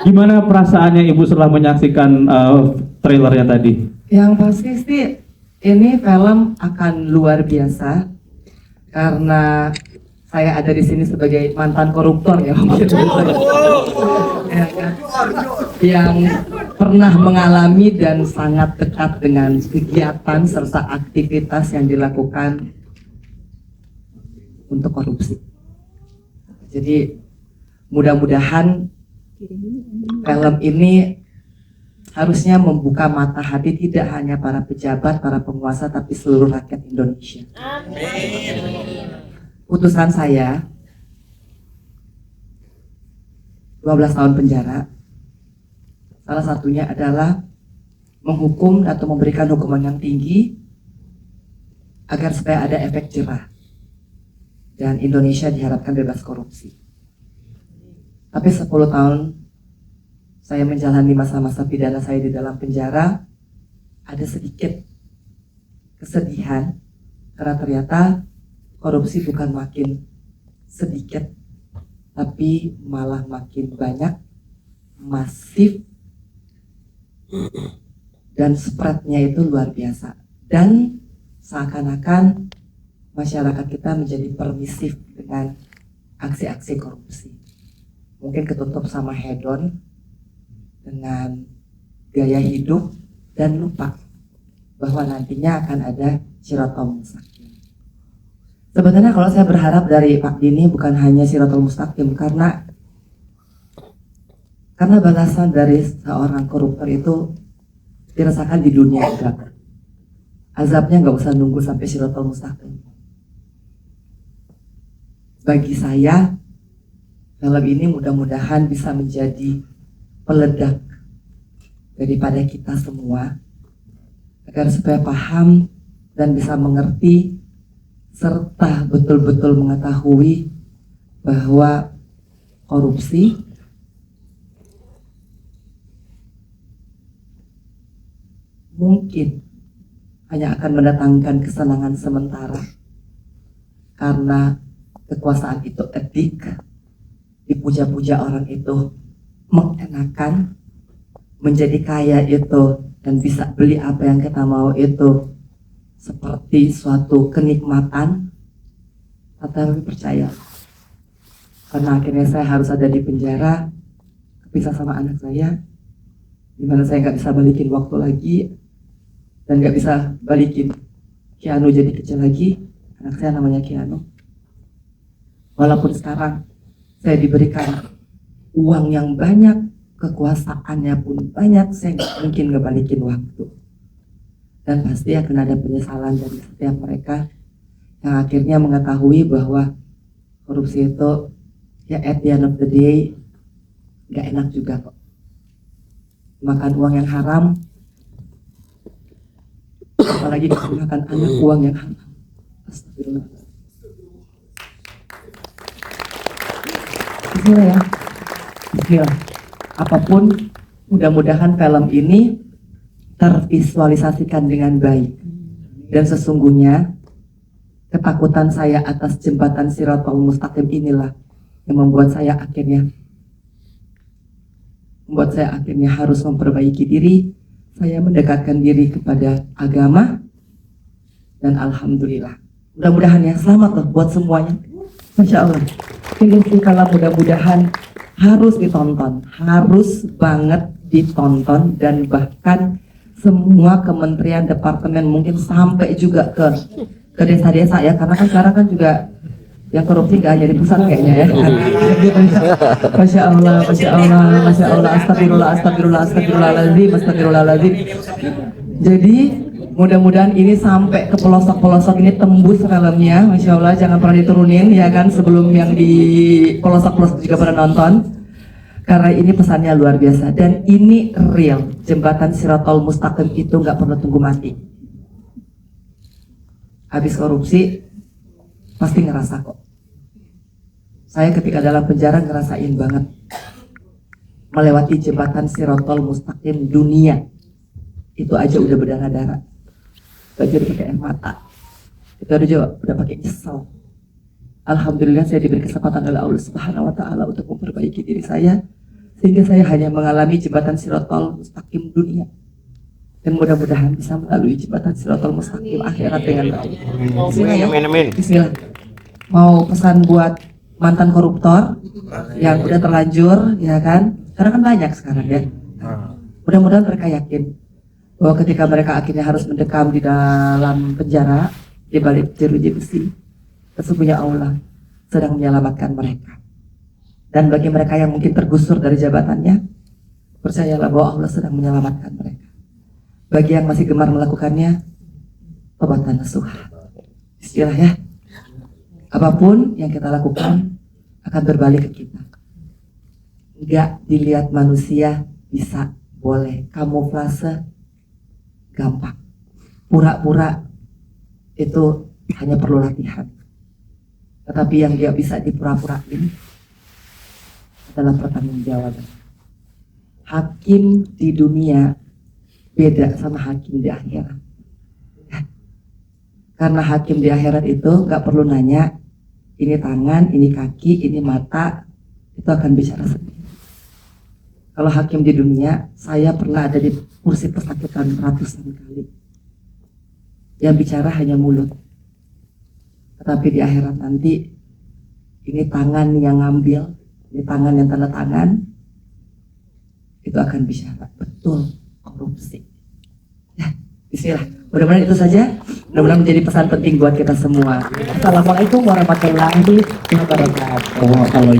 Gimana perasaannya Ibu setelah menyaksikan trailernya tadi? Yang pasti sih ini film akan luar biasa karena saya ada di sini sebagai mantan koruptor ya mungkin. Ya kan? Yang pernah mengalami dan sangat dekat dengan kegiatan serta aktivitas yang dilakukan untuk korupsi. Jadi mudah-mudahan film ini harusnya membuka mata hati tidak hanya para pejabat, para penguasa, tapi seluruh rakyat Indonesia. Putusan saya 12 tahun penjara. Salah satunya adalah menghukum atau memberikan hukuman yang tinggi agar supaya ada efek jerah dan Indonesia diharapkan bebas korupsi. Tapi 10 tahun saya menjalani masa-masa pidana saya di dalam penjara, ada sedikit kesedihan karena ternyata korupsi bukan makin sedikit, tapi malah makin banyak, masif, dan spreadnya itu luar biasa. Dan seakan-akan masyarakat kita menjadi permisif dengan aksi-aksi korupsi. Mungkin ketutup sama hedon, dengan gaya hidup, dan lupa bahwa nantinya akan ada Shirathol Mustaqim. Sebenarnya kalau saya berharap dari Pak Dini bukan hanya Shirathol Mustaqim, karena balasan dari seorang koruptor itu dirasakan di dunia juga. Azabnya nggak usah nunggu sampai Shirathol Mustaqim. Bagi saya, film ini mudah-mudahan bisa menjadi peledak daripada kita semua agar supaya paham dan bisa mengerti serta betul-betul mengetahui bahwa korupsi mungkin hanya akan mendatangkan kesenangan sementara karena kekuasaan itu edik, dipuja-puja orang itu mengenakan, menjadi kaya itu dan bisa beli apa yang kita mau itu seperti suatu kenikmatan. Tapi percaya, karena akhirnya saya harus ada di penjara, kepisah sama anak saya, dimana saya nggak bisa balikin waktu lagi dan nggak bisa balikin Keanu jadi kecil lagi. Anak saya namanya Keanu. Walaupun sekarang saya diberikan uang yang banyak, kekuasaannya pun banyak, saya nggak mungkin ngebalikin waktu. Dan pasti akan ada penyesalan dari setiap mereka yang akhirnya mengetahui bahwa korupsi itu ya at the end of the day nggak enak juga kok. Makan uang yang haram, apalagi digunakan anak uang yang haram. Astagfirullah. Bismillah ya. Bismillah. Apapun, mudah-mudahan film ini tervisualisasikan dengan baik. Dan sesungguhnya ketakutan saya atas jembatan Shirathol Mustaqim inilah yang membuat saya akhirnya harus memperbaiki diri. Saya mendekatkan diri kepada agama dan alhamdulillah. Mudah-mudahan ya, selamat loh buat semuanya. Masya Allah. Ini sih kalau mudah-mudahan harus ditonton, harus banget ditonton, dan bahkan semua kementerian, departemen, mungkin sampai juga ke desa-desa ya, karena kan sekarang kan juga yang korupsi gak hanya di pusat kayaknya ya. Masya Allah, Masya Allah, Masya Allah, astagfirullah, astagfirullah, astagfirullahaladzim, astagfirullahaladzim. Jadi mudah-mudahan ini sampai ke pelosok-pelosok, ini tembus filmnya, Masya Allah, jangan pernah diturunin ya kan, sebelum yang di pelosok-pelosok juga pernah nonton. Karena ini pesannya luar biasa dan ini real. Jembatan Shirathol Mustaqim itu nggak perlu tunggu mati. Habis korupsi pasti ngerasa kok. Saya ketika dalam penjara ngerasain banget melewati jembatan Shirathol Mustaqim dunia. Itu aja udah berdarah-darah. Itu aja udah pakai air mata. Itu aja udah pakai nyesel. Alhamdulillah saya diberi kesempatan oleh Allah Subhanahu wa Ta'ala untuk memperbaiki diri saya sehingga saya hanya mengalami jembatan Sirotol Mustaqim dunia, dan mudah-mudahan bisa melalui jembatan Sirotol Mustaqim akhirat dengan baik. Bismillah ya. Bismillah. Mau pesan buat mantan koruptor yang udah terlanjur, ya kan? Karena kan banyak sekarang ya. Mudah-mudahan mereka yakin bahwa ketika mereka akhirnya harus mendekam di dalam penjara di balik jeruji besi, sesungguhnya Allah sedang menyelamatkan mereka. Dan bagi mereka yang mungkin tergusur dari jabatannya, percayalah bahwa Allah sedang menyelamatkan mereka. Bagi yang masih gemar melakukannya, taubat nasuha. Bismillah ya. Apapun yang kita lakukan akan berbalik ke kita. Enggak dilihat manusia bisa, boleh. Kamuflase gampang. Pura-pura itu hanya perlu latihan. Tetapi yang dia bisa dipura-purain adalah pertanggungjawaban. Hakim di dunia beda sama hakim di akhirat. Karena hakim di akhirat itu nggak perlu nanya ini tangan, ini kaki, ini mata, itu akan bicara sendiri. Kalau hakim di dunia, saya pernah ada di kursi pesakitan ratusan kali. Yang bicara hanya mulut. Tetapi di akhirat nanti, ini tangan yang ngambil, ini tangan yang tanda tangan, itu akan bicara. Betul, korupsi. Ya, bismillah. Mudah-mudahan itu saja. Mudah-mudahan menjadi pesan penting buat kita semua. Assalamualaikum warahmatullahi wabarakatuh. Kalau